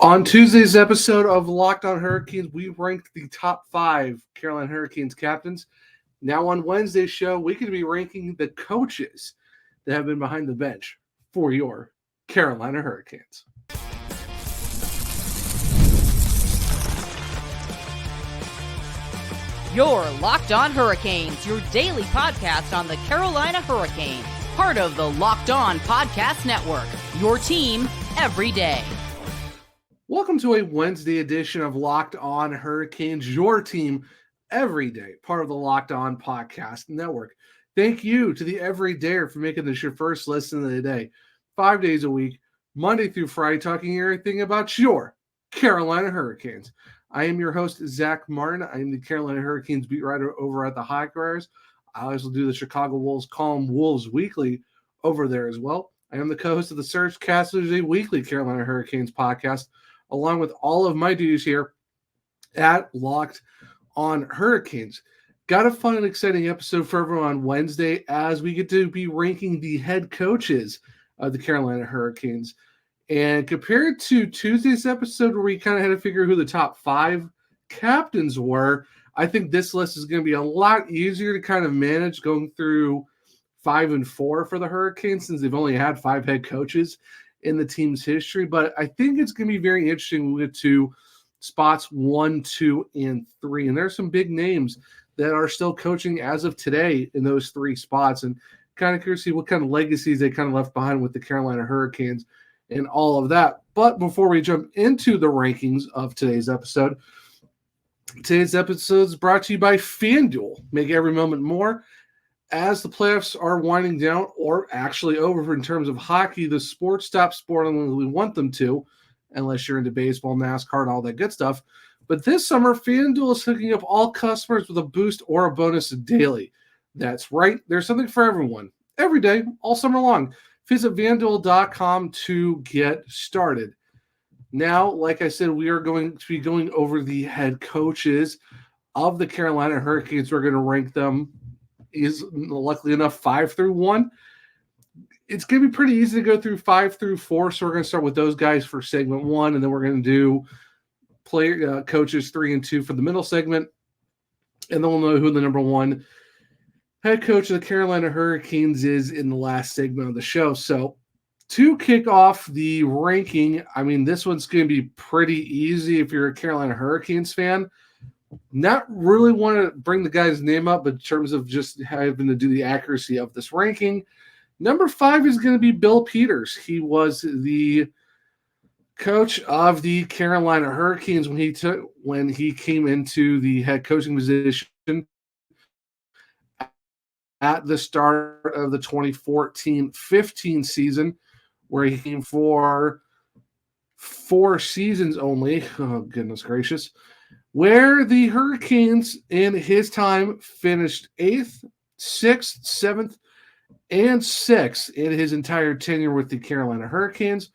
On Tuesday's episode of Locked On Hurricanes, we ranked the top 5 Carolina Hurricanes captains. Now on Wednesday's show, we could be ranking the coaches that have been behind the bench for your Carolina Hurricanes. Your Locked On Hurricanes, your daily podcast on the Carolina Hurricanes, part of the Locked On Podcast Network, your team every day. Welcome to a Wednesday edition of Locked On Hurricanes, your team every day, part of the Locked On Podcast Network. Thank you to the everydayer for making this your first listen of the day. 5 days a week, Monday through Friday, talking everything about your Carolina Hurricanes. I am your host, Zach Martin. I am the Carolina Hurricanes beat writer over at the Hawk Writers. I also do the Chicago Wolves column Wolves Weekly over there as well. I am the co-host of the Surge Casters, a weekly Carolina Hurricanes podcast, along with all of my duties here at Locked On Hurricanes. Got a fun and exciting episode for everyone on Wednesday as we get to be ranking the head coaches of the Carolina Hurricanes. And compared to Tuesday's episode where we kind of had to figure who the top 5 captains were, I think this list is going to be a lot easier to kind of manage going through 5 and 4 for the Hurricanes since they've only had 5 head coaches in the team's history. But I think it's going to be very interesting when we get to spots 1, 2, and 3. And there's some big names that are still coaching as of today in those 3 spots. And kind of curious to see what kind of legacies they kind of left behind with the Carolina Hurricanes and all of that. But before we jump into the rankings of today's episode is brought to you by FanDuel. Make every moment more. As the playoffs are winding down, or actually over in terms of hockey, the sports stop sporting when we want them to, unless you're into baseball, NASCAR, and all that good stuff. But this summer, FanDuel is hooking up all customers with a boost or a bonus daily. That's right. There's something for everyone. Every day, all summer long. Visit FanDuel.com to get started. Now, like I said, we are going to be going over the head coaches of the Carolina Hurricanes. We're going to rank them, is luckily enough, 5 through 1. It's going to be pretty easy to go through 5 through 4, so we're going to start with those guys for segment 1, and then we're going to do player coaches 3 and 2 for the middle segment, and then we'll know who the number 1 head coach of the Carolina Hurricanes is in the last segment of the show. So to kick off the ranking, I mean, this one's going to be pretty easy if you're a Carolina Hurricanes fan. Not really want to bring the guy's name up, but in terms of just having to do the accuracy of this ranking, number 5 is going to be Bill Peters. He was the coach of the Carolina Hurricanes when he came into the head coaching position at the start of the 2014-15 season, where he came for 4 seasons only. Oh, goodness gracious. Where the Hurricanes in his time finished 8th, 6th, 7th, and 6th in his entire tenure with the Carolina Hurricanes.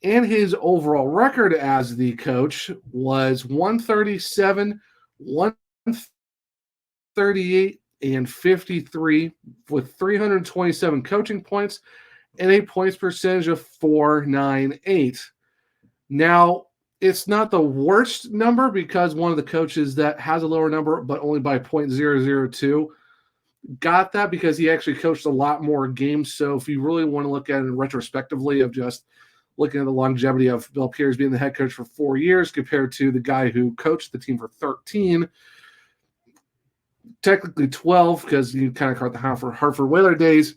And his overall record as the coach was 137, 138, and 53 with 327 coaching points and a points percentage of .498. Now, it's not the worst number because one of the coaches that has a lower number, but only by .002, got that because he actually coached a lot more games. So if you really want to look at it retrospectively of just looking at the longevity of Bill Peters being the head coach for 4 years compared to the guy who coached the team for 13, technically 12 because you kind of caught the Hartford Whaler days.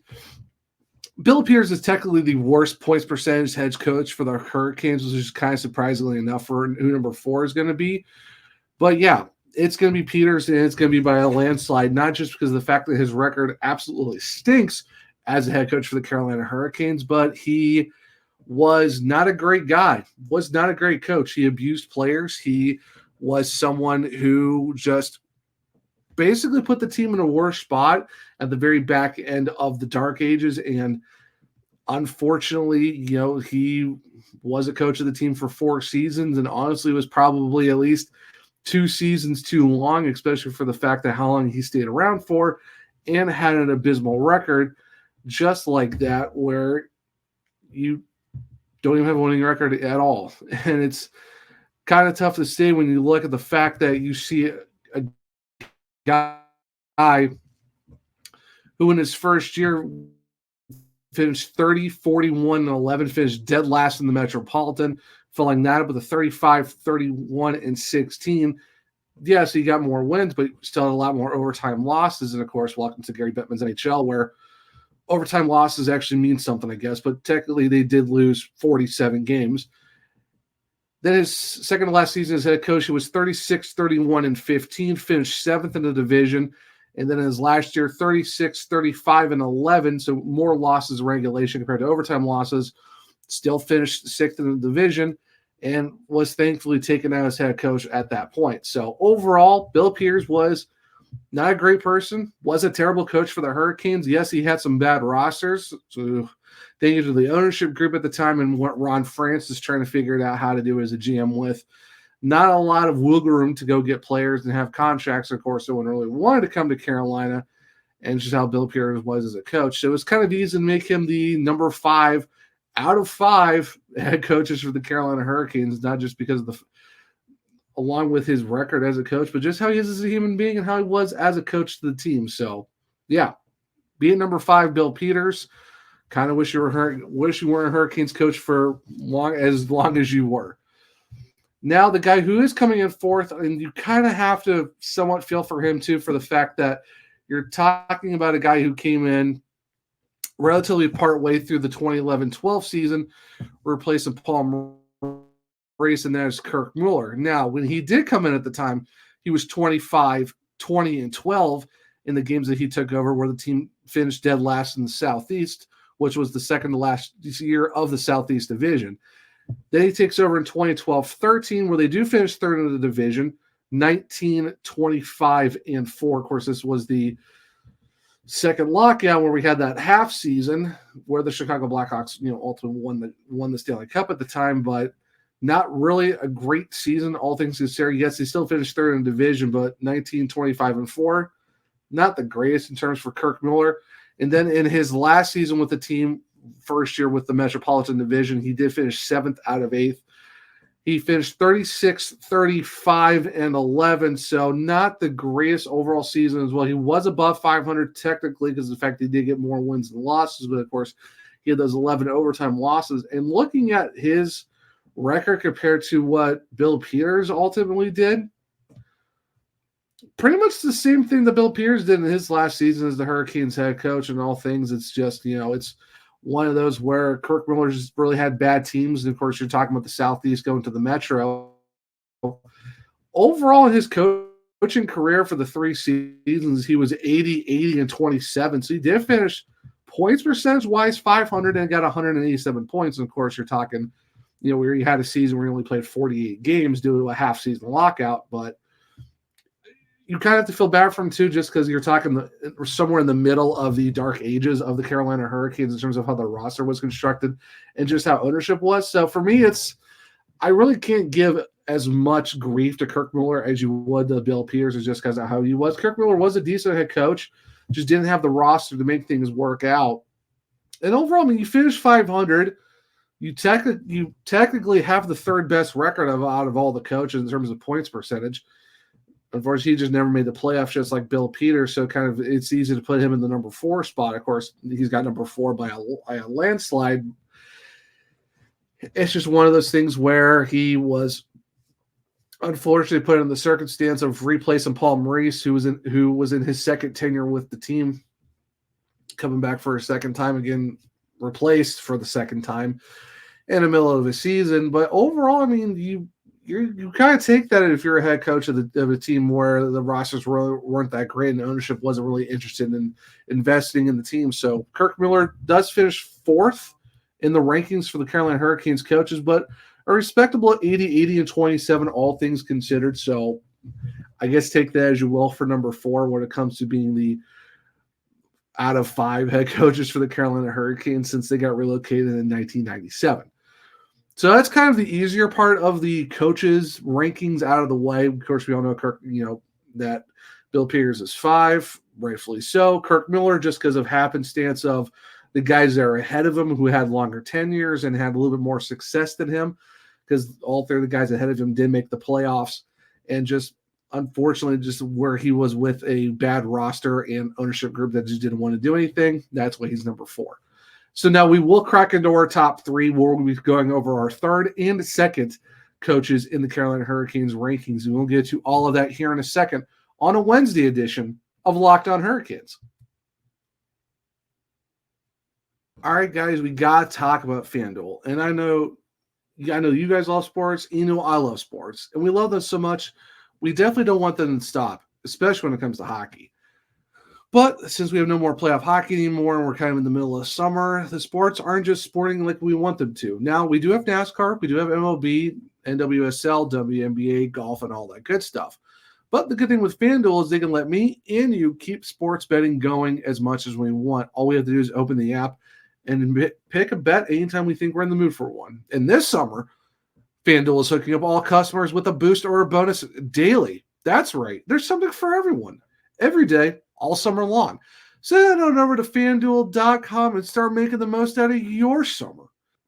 Bill Peters is technically the worst points percentage head coach for the Hurricanes, which is kind of surprisingly enough for who number 4 is going to be. But yeah, it's going to be Peters, and it's going to be by a landslide, not just because of the fact that his record absolutely stinks as a head coach for the Carolina Hurricanes, but he was not a great guy, was not a great coach. He abused players. He was someone who just basically put the team in a worse spot at the very back end of the dark ages. And unfortunately, he was a coach of the team for 4 seasons and honestly was probably at least 2 seasons too long, especially for the fact that how long he stayed around for and had an abysmal record just like that, where you don't even have a winning record at all. And it's kind of tough to say when you look at the fact that you see a guy who in his first year finished 30, 41, and 11, finished dead last in the Metropolitan, filling that up with a 35, 31, and 16. Yes, he got more wins, but still had a lot more overtime losses. And, of course, welcome to Gary Bettman's NHL, where overtime losses actually mean something, I guess. But technically, they did lose 47 games. Then his second to last season as head coach, he was 36, 31, and 15, finished 7th in the division. And then in his last year, 36, 35, and 11, so more losses in regulation compared to overtime losses, still finished 6th in the division, and was thankfully taken out as head coach at that point. So overall, Bill Peters was not a great person, was a terrible coach for the Hurricanes. Yes, he had some bad rosters. So thank you to the ownership group at the time and what Ron France is trying to figure out how to do as a GM with. Not a lot of wiggle room to go get players and have contracts. Of course, no one really wanted to come to Carolina, and just how Bill Peters was as a coach. So it was kind of easy to make him the number 5 out of 5 head coaches for the Carolina Hurricanes, not just because of along with his record as a coach, but just how he is as a human being and how he was as a coach to the team. So, yeah, being number 5, Bill Peters. Kind of wish you weren't a Hurricanes coach for as long as you were. Now, the guy who is coming in 4th, and you kind of have to somewhat feel for him, too, for the fact that you're talking about a guy who came in relatively part way through the 2011-12 season, replacing Paul Maurice, and that is Kirk Mueller. Now, when he did come in at the time, he was 25, 20, and 12 in the games that he took over, where the team finished dead last in the Southeast, which was the second to last year of the Southeast Division. Then he takes over in 2012-13, where they do finish 3rd in the division, 19, 25, and 4. Of course, this was the second lockout where we had that half season where the Chicago Blackhawks, ultimately won the Stanley Cup at the time, but not really a great season, all things considered. Yes, they still finished 3rd in the division, but 19, 25, and 4, not the greatest in terms for Kirk Mueller. And then in his last season with the team, first year with the Metropolitan Division, he did finish 7th out of 8th. He finished 36, 35, and 11, so not the greatest overall season as well. He was above 500 technically because of the fact he did get more wins than losses, but of course he had those 11 overtime losses. And looking at his record compared to what Bill Peters ultimately did, pretty much the same thing that Bill Peters did in his last season as the Hurricanes head coach and all things. It's just, it's one of those where Kirk Mueller just really had bad teams. And, of course, you're talking about the Southeast going to the Metro. Overall, in his coaching career for the 3 seasons, he was 80, 80, and 27. So he did finish points percentage-wise 500 and got 187 points. And, of course, you're talking, where you had a season where he only played 48 games due to a half-season lockout. But you kind of have to feel bad for him, too, just because you're talking somewhere in the middle of the dark ages of the Carolina Hurricanes in terms of how the roster was constructed and just how ownership was. So for me, I really can't give as much grief to Kirk Mueller as you would to Bill Peters, just because of how he was. Kirk Mueller was a decent head coach, just didn't have the roster to make things work out. And overall, you finished 500. You technically have the 3rd best record out of all the coaches in terms of points percentage. Unfortunately, he just never made the playoffs, just like Bill Peters. So it's easy to put him in the number 4 spot. Of course, he's got number 4 by a landslide. It's just one of those things where he was unfortunately put in the circumstance of replacing Paul Maurice, who was in his second tenure with the team, coming back for a second time again, replaced for the second time in the middle of the season. But overall, you kind of take that if you're a head coach of a team where the rosters weren't that great and ownership wasn't really interested in investing in the team. So Kirk Mueller does finish 4th in the rankings for the Carolina Hurricanes coaches, but a respectable 80, 80, and 27, all things considered. So I guess take that as you will for number 4 when it comes to being the out of 5 head coaches for the Carolina Hurricanes since they got relocated in 1997. So that's kind of the easier part of the coaches' rankings out of the way. Of course, we all know Kirk, that Bill Peters is 5, rightfully so. Kirk Mueller, just because of happenstance of the guys that are ahead of him who had longer tenures and had a little bit more success than him, because all three of the guys ahead of him did make the playoffs, and just unfortunately just where he was with a bad roster and ownership group that just didn't want to do anything. That's why he's number 4. So now we will crack into our top 3, where we'll be going over our third and second coaches in the Carolina Hurricanes rankings. And we'll get to all of that here in a second on a Wednesday edition of Locked On Hurricanes. All right, guys, we got to talk about FanDuel. And I know you guys love sports. You know I love sports. And we love them so much, we definitely don't want them to stop, especially when it comes to hockey. But since we have no more playoff hockey anymore and we're kind of in the middle of summer, the sports aren't just sporting like we want them to. Now, we do have NASCAR, we do have MLB, NWSL, WNBA, golf, and all that good stuff. But the good thing with FanDuel is they can let me and you keep sports betting going as much as we want. All we have to do is open the app and pick a bet anytime we think we're in the mood for one. And this summer, FanDuel is hooking up all customers with a boost or a bonus daily. That's right. There's something for everyone. Every day, all summer long. So head on over to FanDuel.com and start making the most out of your summer.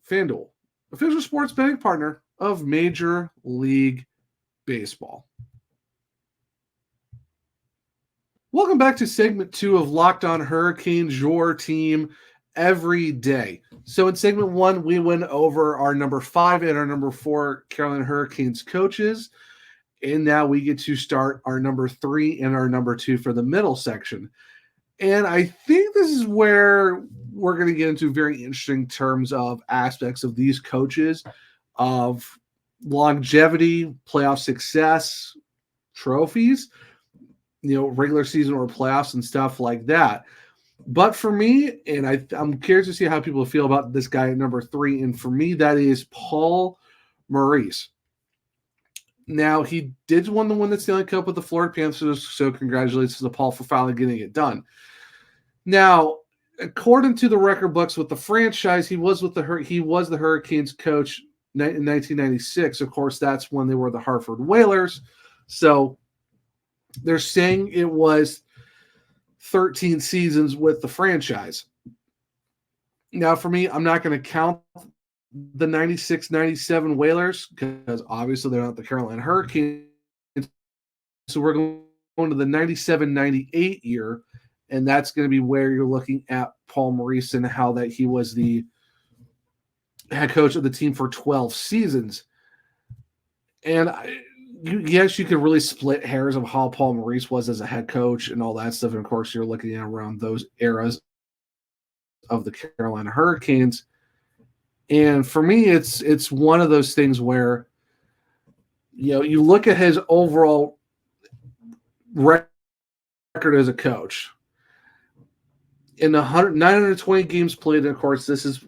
FanDuel, official sports betting partner of Major League Baseball. Welcome back to segment 2 of Locked On Hurricanes, your team every day. So in segment 1, we went over our number 5 and our number 4 Carolina Hurricanes coaches. And now we get to start our number 3 and our number 2 for the middle section. And I think this is where we're going to get into very interesting terms of aspects of these coaches, of longevity, playoff success, trophies, regular season or playoffs and stuff like that. But for me, and I'm curious to see how people feel about this guy at number 3, and for me, that is Paul Maurice. Now, he did win the Stanley Cup with the Florida Panthers, so congratulations to Paul for finally getting it done. Now, according to the record books with the franchise, he was the Hurricanes coach in 1996. Of course, that's when they were the Hartford Whalers. So they're saying it was 13 seasons with the franchise. Now, for me, I'm not going to count the 96-97 Whalers because obviously they're not the Carolina Hurricanes. So we're going to the 97-98 year, and that's going to be where you're looking at Paul Maurice and how that he was the head coach of the team for 12 seasons. And yes, you could really split hairs of how Paul Maurice was as a head coach and all that stuff. And of course, you're looking at around those eras of the Carolina Hurricanes. And for me, it's one of those things where, you look at his overall record as a coach. In 920 games played, and of course, this is,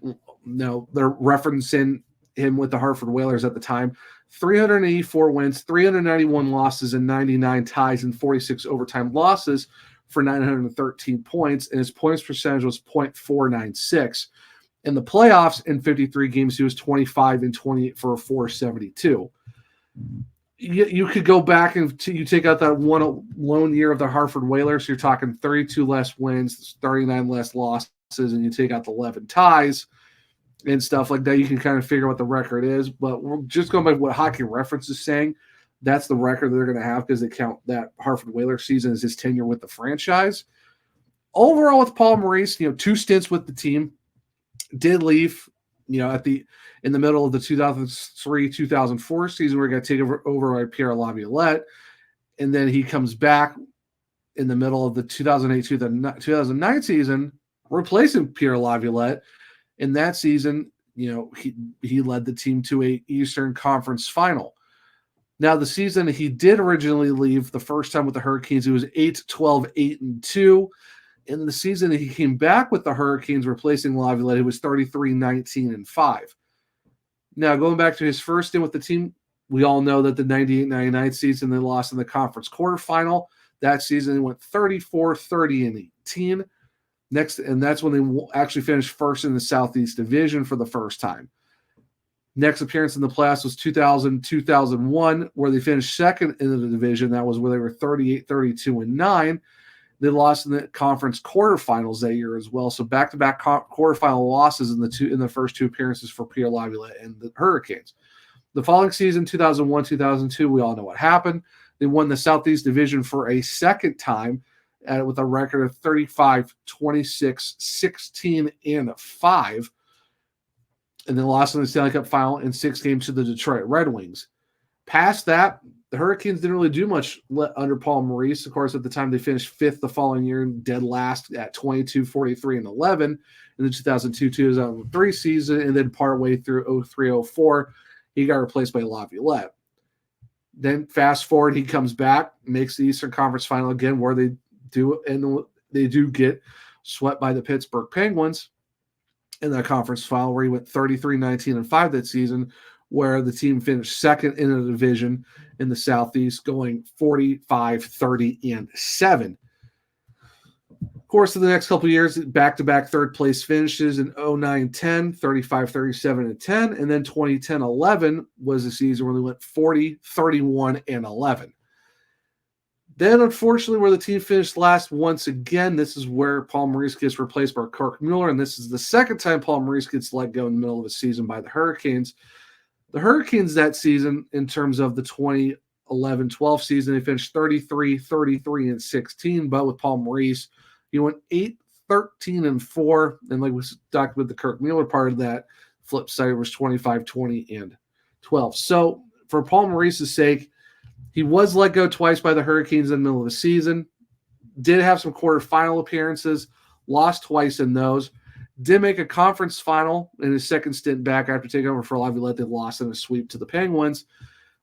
they're referencing him with the Hartford Whalers at the time. 384 wins, 391 losses, and 99 ties, and 46 overtime losses for 913 points. And his points percentage was .496. In the playoffs, in 53 games, he was 25 and 28 for a .472. You could go back and you take out that one lone year of the Hartford Whalers, you're talking 32 less wins, 39 less losses, and you take out the 11 ties and stuff like that. You can kind of figure what the record is, but we're just going by what Hockey Reference is saying. That's the record they're going to have because they count that Hartford Whalers season as his tenure with the franchise. Overall, with Paul Maurice, 2 stints with the team, did leave, in the middle of the 2003-2004 season, we're going to take over by Pierre Laviolette, and then he comes back in the middle of the 2008-2009 season, replacing Pierre Laviolette. In that season, he led the team to a Eastern Conference final. Now, the season he did originally leave the first time with the Hurricanes, it was 8-12, 8-2. In the season he came back with the Hurricanes, replacing Laviolette, it was 33-19-5. Now, going back to his first stint with the team, we all know that the 98-99 season they lost in the conference quarterfinal. That season they went 34-30-18. Next, and that's when they actually finished first in the Southeast Division for the first time. Next appearance in the playoffs was 2000-2001, where they finished second in the division. That was where they were 38-32-9. They lost in the conference quarterfinals that year as well. So back-to-back quarterfinal losses in the first two appearances for Pierre Laviolette and the Hurricanes. The following season, 2001-2002, we all know what happened. They won the Southeast Division for a second time with a record of 35, 26, 16, and 5. And then lost in the Stanley Cup final in 6 games to the Detroit Red Wings. Past that, the Hurricanes didn't really do much under Paul Maurice. Of course, at the time, they finished 5th the following year and dead last at 22, 43, and 11 in the 2002-2003 season. And then partway through 03-04, he got replaced by Laviolette. Then fast forward, he comes back, makes the Eastern Conference final again, where they do get swept by the Pittsburgh Penguins in that conference final, where he went 33, 19, and 5 that season, where the team finished second in the division in the Southeast, going 45, 30, and 7. Of course, in the next couple of years, back-to-back third-place finishes in 09-10, 35, 37, and 10, and then 2010-11 was the season where they went 40, 31, and 11. Then, unfortunately, where the team finished last once again, this is where Paul Maurice gets replaced by Kirk Mueller, and this is the second time Paul Maurice gets let go in the middle of the season by the Hurricanes. The Hurricanes that season, in terms of the 2011-12 season, they finished 33, 33, and 16, but with Paul Maurice, he went 8, 13, and 4, and like we talked with the Kirk Mueller part of that, flip side was 25, 20, and 12. So, for Paul Maurice's sake, he was let go twice by the Hurricanes in the middle of the season, did have some quarterfinal appearances, lost twice in those, did make a conference final in his second stint back after taking over for Laviolette. They lost in a sweep to the Penguins.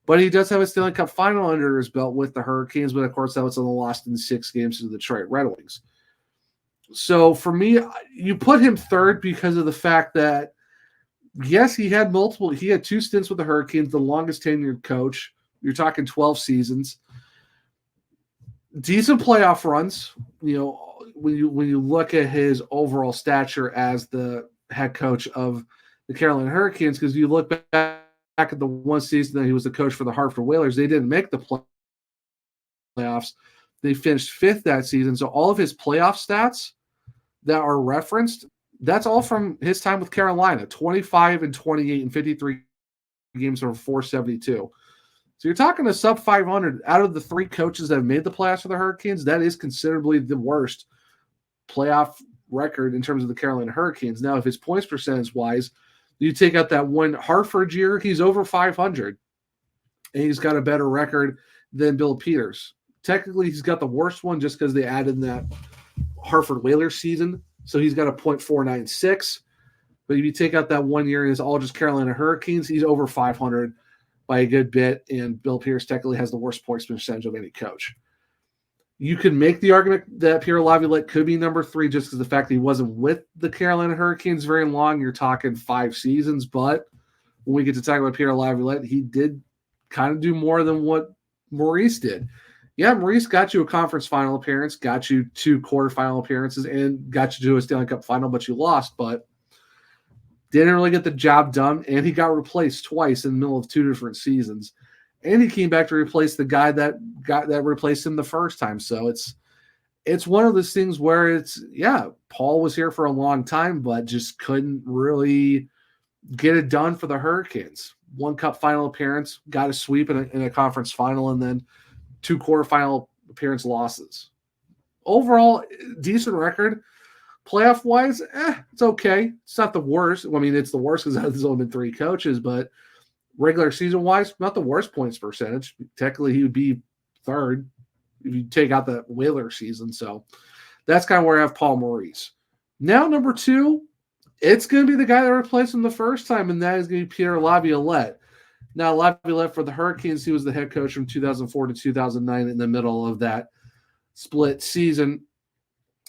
But he does have a Stanley Cup final under his belt with the Hurricanes, but of course that was on the lost in 6 games to the Detroit Red Wings. So for me, you put him third because of the fact that, yes, he had 2 stints with the Hurricanes, the longest tenured coach. You're talking 12 seasons. Decent playoff runs, when you look at his overall stature as the head coach of the Carolina Hurricanes, because you look back at the one season that he was the coach for the Hartford Whalers, they didn't make the playoffs. They finished 5th that season. So all of his playoff stats that are referenced, that's all from his time with Carolina, 25 and 28 and 53 games over 472. So you're talking a sub 500 out of the 3 coaches that have made the playoffs for the Hurricanes. That is considerably the worst playoff record in terms of the Carolina Hurricanes. Now, if his points percentage wise, you take out that one Hartford year, he's over 500, and he's got a better record than Bill Peters. Technically, he's got the worst one just because they added that Hartford Whalers season, so he's got a .496. But if you take out that 1 year and it's all just Carolina Hurricanes, he's over 500 by a good bit, and Bill Peters technically has the worst points percentage of any coach. You can make the argument that Pierre Laviolette could be number 3 just because the fact that he wasn't with the Carolina Hurricanes very long. You're talking 5 seasons, but when we get to talk about Pierre Laviolette, he did kind of do more than what Maurice did. Yeah, Maurice got you a conference final appearance, got you 2 quarterfinal appearances, and got you to a Stanley Cup final, but you lost, but didn't really get the job done, and he got replaced twice in the middle of 2 different seasons. And he came back to replace the guy that replaced him the first time. So it's one of those things where Paul was here for a long time, but just couldn't really get it done for the Hurricanes. 1 cup final appearance, got a sweep in a conference final, and then 2 quarterfinal appearance losses. Overall, decent record. Playoff-wise, it's okay. It's not the worst. I mean, it's the worst because there's only been 3 coaches, but regular season-wise, not the worst points percentage. Technically, he would be 3rd if you take out the Whaler season. So that's kind of where I have Paul Maurice. Now, number 2, it's going to be the guy that replaced him the first time, and that is going to be Pierre Laviolette. Now, Laviolette for the Hurricanes, he was the head coach from 2004 to 2009 in the middle of that split season.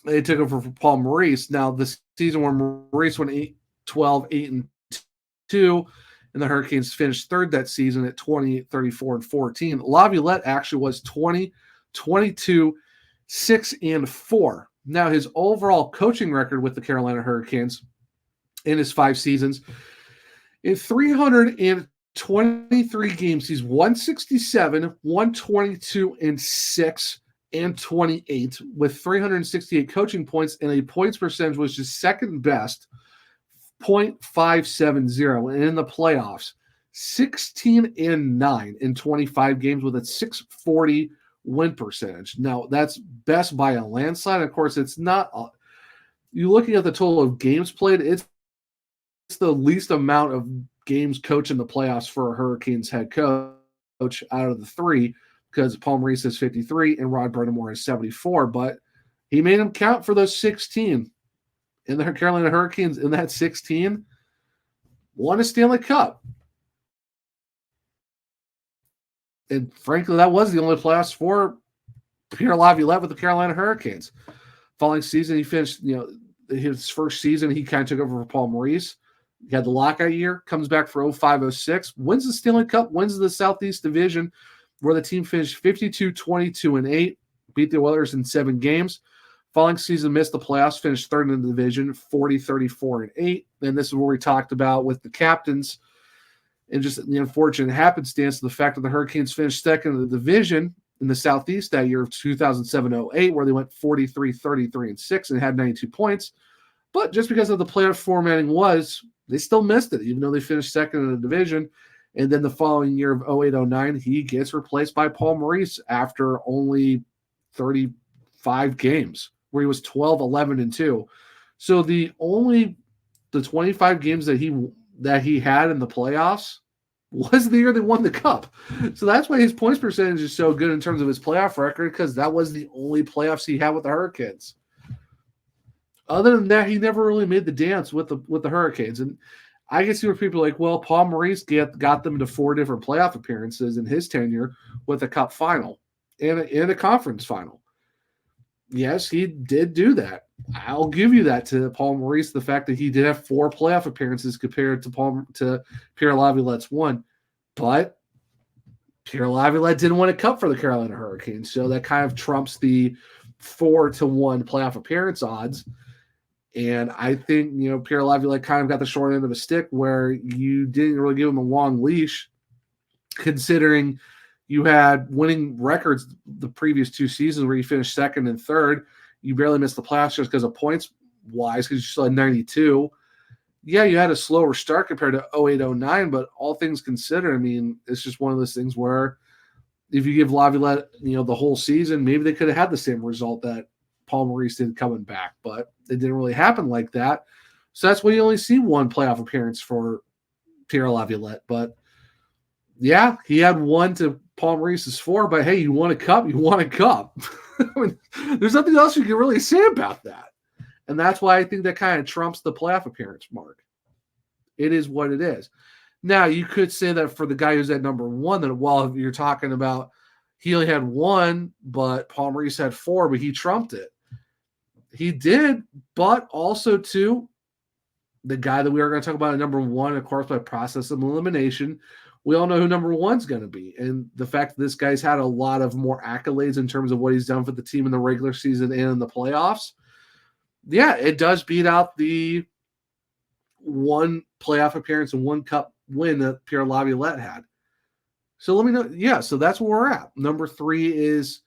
They took over for Paul Maurice. Now, the season where Maurice went 8-12, 8-2, and the Hurricanes finished 3rd that season at 28, 34, and 14. Laviolette actually was 20, 22, 6, and 4. Now, his overall coaching record with the Carolina Hurricanes in his 5 seasons, in 323 games, he's 167, 122, and 6, and 28 with 368 coaching points, and a points percentage was just second best, .570. And in the playoffs, 16-9 in 25 games with a 640 win percentage. Now, that's best by a landslide. Of course, it's not. You're looking at the total of games played, it's the least amount of games coached in the playoffs for a Hurricanes head coach out of the three, because Paul Maurice has 53 and Rod Brind'amour has 74, but he made them count for those 16. And the Carolina Hurricanes in that 16 won a Stanley Cup. And frankly, that was the only playoffs for Pierre Laviolette with the Carolina Hurricanes. Following season, he finished, his first season, he kind of took over for Paul Maurice. He had the lockout year, comes back for 05-06, wins the Stanley Cup, wins the Southeast Division, where the team finished 52-22-8, beat the Oilers in 7 games. Following season, missed the playoffs, finished third in the division, 40-34-8. And this is where we talked about with the captains and just the unfortunate happenstance of the fact that the Hurricanes finished second in the division in the Southeast that year of 2007-08, where they went 43-33-6 and had 92 points. But just because of the playoff formatting they still missed it, even though they finished second in the division. And then the following year of 08-09, he gets replaced by Paul Maurice after only 35 games, where he was 12-11-2. So the 25 games that he had in the playoffs was the year they won the cup. So that's why his points percentage is so good in terms of his playoff record, because that was the only playoffs he had with the Hurricanes. Other than that, he never really made the dance with the Hurricanes. And I can see where people are like, well, Paul Maurice got them to 4 different playoff appearances in his tenure with a cup final and a conference final. Yes, he did do that. I'll give you that to Paul Maurice, the fact that he did have 4 playoff appearances compared to Pierre Laviolette's 1. But Pierre Laviolette didn't win a cup for the Carolina Hurricanes, so that kind of trumps the 4-1 playoff appearance odds. And I think, Pierre Laviolette kind of got the short end of a stick where you didn't really give him a long leash, considering you had winning records the previous 2 seasons where you finished second and third. You barely missed the playoffs just because of points-wise, because you still had 92. Yeah, you had a slower start compared to 08-09, but all things considered, I mean, it's just one of those things where if you give Laviolette, the whole season, maybe they could have had the same result that Paul Maurice did coming back, but it didn't really happen like that. So that's why you only see 1 playoff appearance for Pierre Laviolette. But yeah, he had 1 to Paul Maurice's 4, but hey, you won a cup, you won a cup. I mean, there's nothing else you can really say about that. And that's why I think that kind of trumps the playoff appearance mark. It is what it is. Now, you could say that for the guy who's at number 1, that while you're talking about he only had 1, but Paul Maurice had 4, but he trumped it. He did, but also, too, the guy that we are going to talk about at number 1, of course, by process of elimination, we all know who number 1's going to be. And the fact that this guy's had a lot of more accolades in terms of what he's done for the team in the regular season and in the playoffs, yeah, it does beat out the 1 playoff appearance and 1 cup win that Pierre Laviolette had. So let me know. Yeah, so that's where we're at. Number 3 is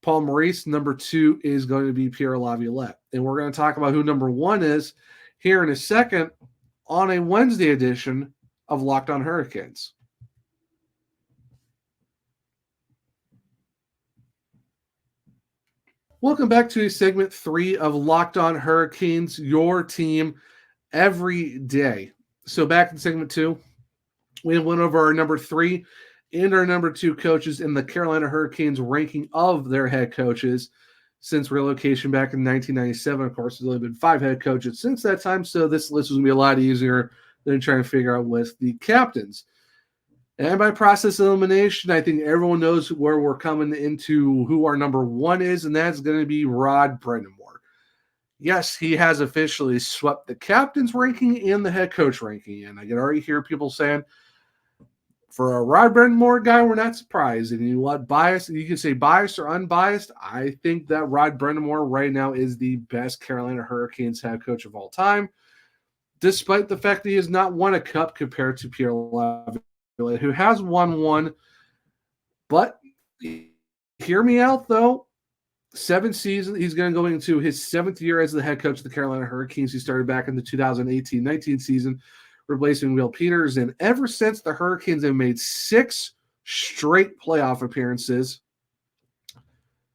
Paul Maurice. Number 2 is going to be Pierre Laviolette. And we're going to talk about who number 1 is here in a second on a Wednesday edition of Locked On Hurricanes. Welcome back to segment 3 of Locked On Hurricanes, your team every day. So back in segment 2, we went over our number 3 and our number 2 coaches in the Carolina Hurricanes ranking of their head coaches since relocation back in 1997. Of course, there's only been 5 head coaches since that time, so this list is going to be a lot easier than trying to figure out with the captains. And by process of elimination, I think everyone knows where we're coming into who our number 1 is, and that's going to be Rod Brind'amour. Yes, he has officially swept the captain's ranking and the head coach ranking, and I can already hear people saying, for a Rod Brind'amour guy, we're not surprised. And you know what? Biased, you can say biased or unbiased. I think that Rod Brind'amour right now is the best Carolina Hurricanes head coach of all time, despite the fact that he has not won a cup compared to Pierre Laviolette, who has won 1. But hear me out, though. 7 seasons. He's going to go into his 7th year as the head coach of the Carolina Hurricanes. He started back in the 2018-19 season, replacing Will Peters. And ever since, the Hurricanes have made 6 straight playoff appearances,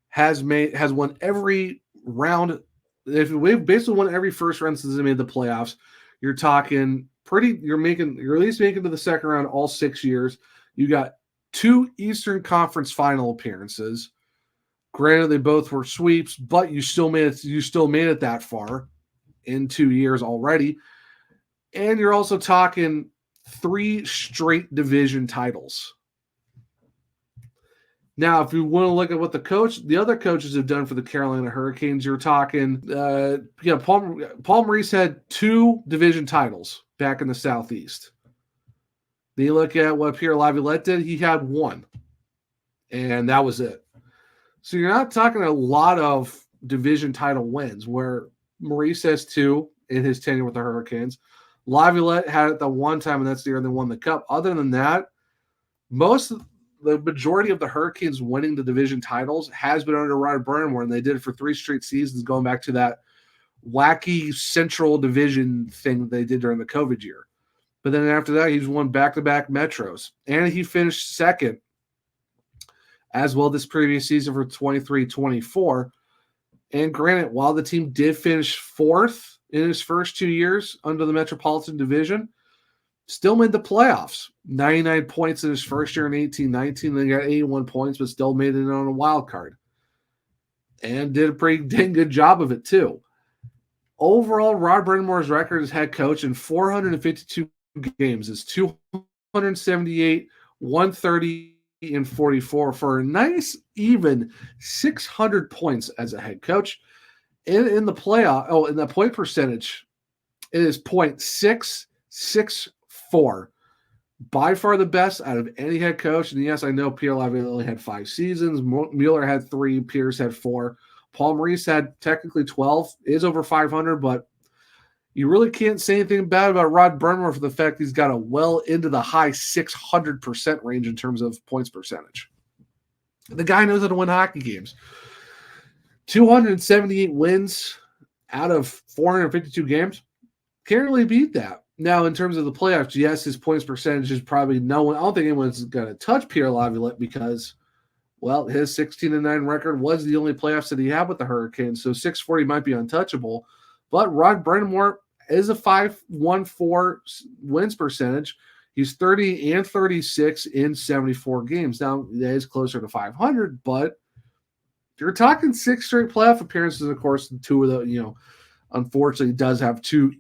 has won every round. We've basically won every first round since they made the playoffs. You're talking you're at least making to the second round all 6 years. You got 2 Eastern Conference final appearances. Granted, they both were sweeps, but you still made it that far in 2 years already. And you're also talking 3 straight division titles. Now, if you want to look at what the other coaches have done for the Carolina Hurricanes, you're talking, Paul Maurice had 2 division titles back in the Southeast. Then you look at what Pierre Laviolette did, he had 1. And that was it. So you're not talking a lot of division title wins, where Maurice has 2 in his tenure with the Hurricanes. Laviolette had it the one time, and that's the year they won the Cup. Other than that, the majority of the Hurricanes winning the division titles has been under Rod Brind'amour, and they did it for 3 straight seasons, going back to that wacky Central Division thing they did during the COVID year. But then after that, he's won back-to-back Metros, and he finished second as well this previous season for 23-24. And granted, while the team did finish 4th in his first 2 years under the Metropolitan Division, still made the playoffs. 99 points in his first year in 18-19. They got 81 points, but still made it on a wild card. And did a pretty dang good job of it, too. Overall, Rod Brind'amour's record as head coach in 452 games is 278, 130, and 44 for a nice, even 600 points as a head coach. In the playoff, in the point percentage, it is .664. By far the best out of any head coach. And yes, I know Pierre Laviolette only had 5 seasons. Mueller had 3. Pierce had 4. Paul Maurice had technically 12. Is over 500, but you really can't say anything bad about Rod Brind'amour for the fact he's got a well into the high 600% range in terms of points percentage. The guy knows how to win hockey games. 278 wins out of 452 games. Can't really beat that. Now, in terms of the playoffs, yes, his points percentage is probably I don't think anyone's going to touch Pierre Laviolette because, well, his 16-9 record was the only playoffs that he had with the Hurricanes, so 640 might be untouchable. But Rod Brind'amour is a .514 wins percentage. He's 30 and 36 in 74 games. Now, that is closer to 500, but you're talking 6 straight playoff appearances. Of course, 2 of the, unfortunately, does have 2,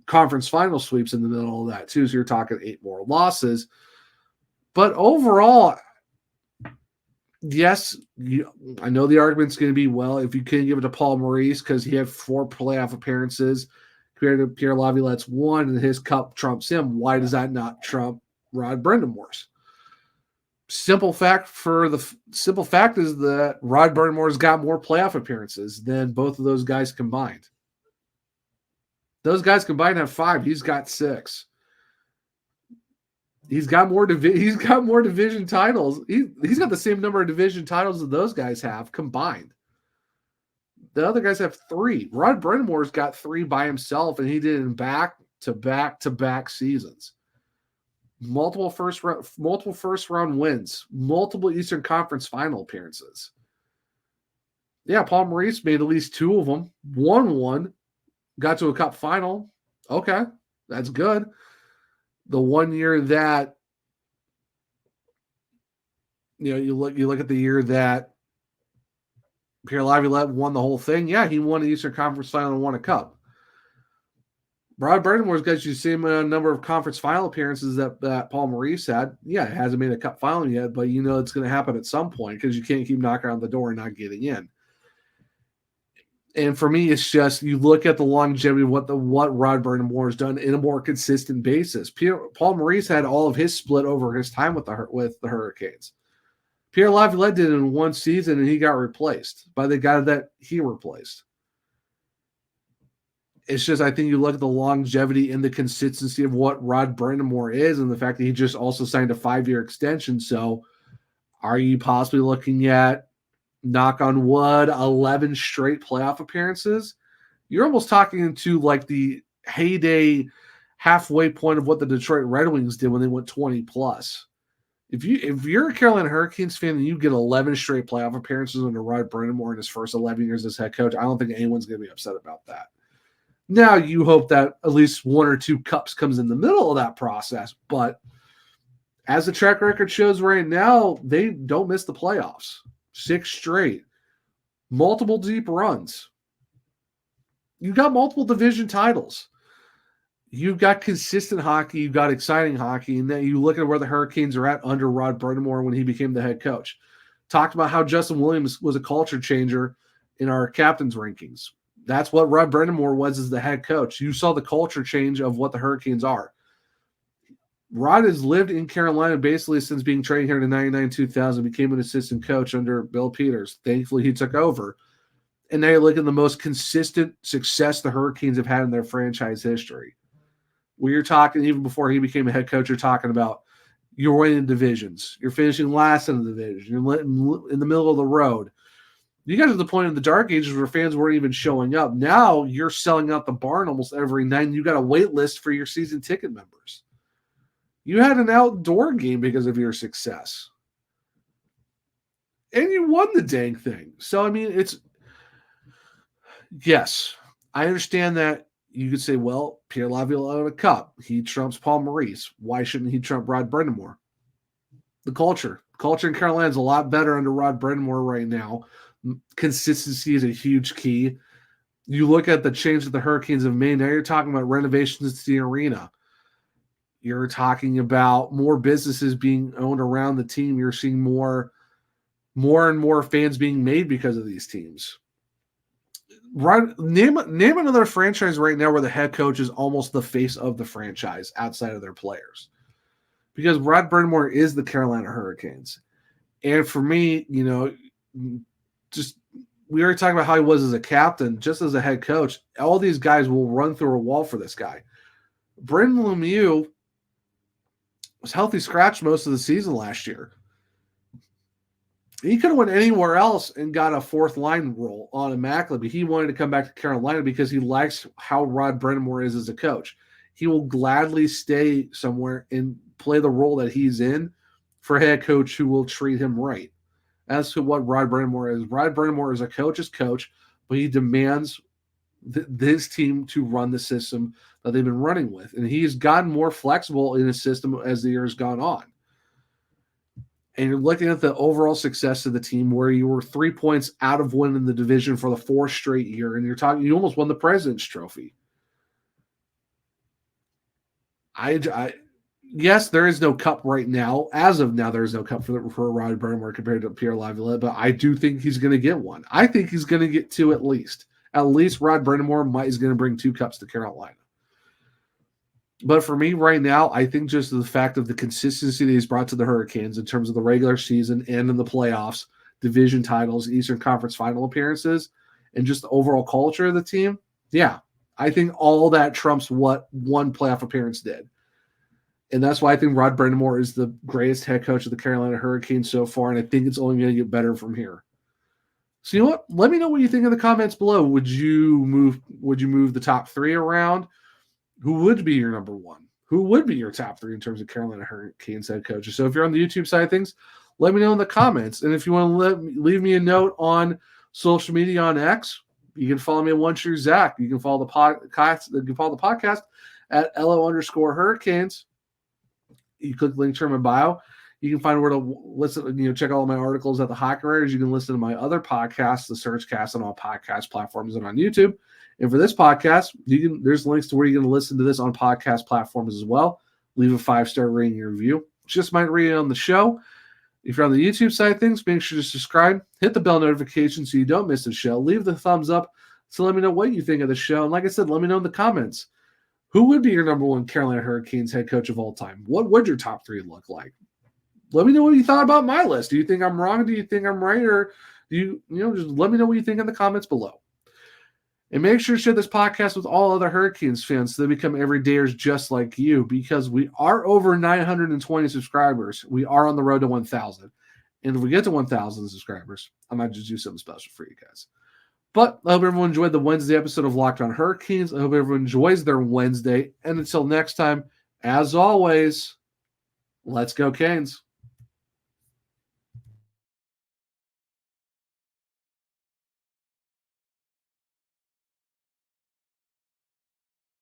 conference final sweeps in the middle of that, too. So you're talking 8 more losses. But overall, yes, I know the argument's going to be, well, if you can give it to Paul Maurice because he had 4 playoff appearances compared to Pierre Laviolette's 1 and his cup trumps him, why does that not trump Rod Brind'amour's? Simple fact is that Rod Brind'amour's got more playoff appearances than both of those guys combined. Those guys combined have 5. He's got 6. He's got more division titles. He's got the same number of division titles that those guys have combined. The other guys have 3. Rod Brind'amour's got 3 by himself, and he did it in back-to-back seasons. Multiple first round wins, multiple Eastern Conference final appearances. Yeah, Paul Maurice made at least 2 of them. Won 1, got to a cup final. Okay, that's good. The 1 year that you look at the year that Pierre Laviolette won the whole thing. Yeah, he won the Eastern Conference final and won a cup. Rod Brind'amour's got you the same number of conference final appearances that Paul Maurice had. Yeah, it hasn't made a cup final yet, but it's going to happen at some point because you can't keep knocking on the door and not getting in. And for me, it's just you look at the longevity of what Rod Brind'amour has done in a more consistent basis. Paul Maurice had all of his split over his time with the Hurricanes. Pierre Laviolette did it in 1 season, and he got replaced by the guy that he replaced. It's just I think you look at the longevity and the consistency of what Rod Brind'amour is and the fact that he just also signed a 5-year extension. So are you possibly looking at knock on wood, 11 straight playoff appearances. You're almost talking into like the heyday halfway point of what the Detroit Red Wings did when they went 20 plus. If you're a Carolina Hurricanes fan and you get 11 straight playoff appearances under Rod Brind'amour in his first 11 years as head coach, I don't think anyone's going to be upset about that. Now you hope that at least one or two cups comes in the middle of that process, but as the track record shows right now, they don't miss the playoffs. 6 straight, multiple deep runs. You've got multiple division titles. You've got consistent hockey. You've got exciting hockey. And then you look at where the Hurricanes are at under Rod Brind'amour when he became the head coach. Talked about how Justin Williams was a culture changer in our captain's rankings. That's what Rod Brind'amour was as the head coach. You saw the culture change of what the Hurricanes are. Rod has lived in Carolina basically since being trained here in 99-2000, became an assistant coach under Bill Peters. Thankfully, he took over. And now you look at the most consistent success the Hurricanes have had in their franchise history. Where you're talking, even before he became a head coach, you're talking about you're winning divisions. You're finishing last in the division. You're in the middle of the road. You got to the point in the dark ages where fans weren't even showing up. Now you're selling out the barn almost every night, and you got a wait list for your season ticket members. You had an outdoor game because of your success. And you won the dang thing. So, I mean, yes, I understand that you could say, well, Pierre Laviolette won a cup. He trumps Paul Maurice. Why shouldn't he trump Rod Brind'amour? The culture in Carolina is a lot better under Rod Brind'amour right now. Consistency is a huge key. You look at the change that the Hurricanes have made. Now you're talking about renovations to the arena. You're talking about more businesses being owned around the team. You're seeing more and more fans being made because of these teams. Name another franchise right now where the head coach is almost the face of the franchise outside of their players. Because Rod Brind'amour is the Carolina Hurricanes. And for me, just we already talked about how he was as a captain, just as a head coach. All these guys will run through a wall for this guy. Brendan Lemieux was healthy scratch most of the season last year. He could have went anywhere else and got a fourth line role automatically, but he wanted to come back to Carolina because he likes how Rod Brind'amour is as a coach. He will gladly stay somewhere and play the role that he's in for a head coach who will treat him right. That's what Rod Brind'amour is. Rod Brind'amour is a coach's coach, but he demands this team to run the system that they've been running with. And he's gotten more flexible in his system as the years gone on. And you're looking at the overall success of the team where you were 3 points out of winning the division for the 4th straight year. And you almost won the President's Trophy. Yes, there is no cup right now. As of now, there is no cup for Rod Brind'amour compared to Pierre Laviolette, but I do think he's going to get one. I think he's going to get 2 at least. At least Rod Brind'amour is going to bring 2 cups to Carolina. But for me right now, I think just the fact of the consistency that he's brought to the Hurricanes in terms of the regular season and in the playoffs, division titles, Eastern Conference final appearances, and just the overall culture of the team, yeah, I think all that trumps what one playoff appearance did. And that's why I think Rod Brind'amour is the greatest head coach of the Carolina Hurricanes so far, and I think it's only going to get better from here. So you know what? Let me know what you think in the comments below. Would you move the top 3 around? Who would be your number 1? Who would be your top 3 in terms of Carolina Hurricanes head coaches? So if you're on the YouTube side of things, let me know in the comments. And if you want to leave me a note on social media on X, you can follow me at OneTrueZach. You can follow the podcast at LO_Hurricanes. You click the link to my bio. You can find where to listen, check all my articles at the Hockey Writers. You can listen to my other podcasts, the Surgecast, on all podcast platforms and on YouTube. And for this podcast, there's links to where you can listen to this on podcast platforms as well. Leave a 5-star rating and review. Just might read it on the show. If you're on the YouTube side of things, make sure to subscribe. Hit the bell notification so you don't miss the show. Leave the thumbs up to let me know what you think of the show. And like I said, let me know in the comments. Who would be your number 1 Carolina Hurricanes head coach of all time? What would your top 3 look like? Let me know what you thought about my list. Do you think I'm wrong? Do you think I'm right? Or do just let me know what you think in the comments below. And make sure to share this podcast with all other Hurricanes fans so they become everydayers just like you, because we are over 920 subscribers. We are on the road to 1,000. And if we get to 1,000 subscribers, I might just do something special for you guys. But I hope everyone enjoyed the Wednesday episode of Locked On Hurricanes. I hope everyone enjoys their Wednesday. And until next time, as always, let's go Canes.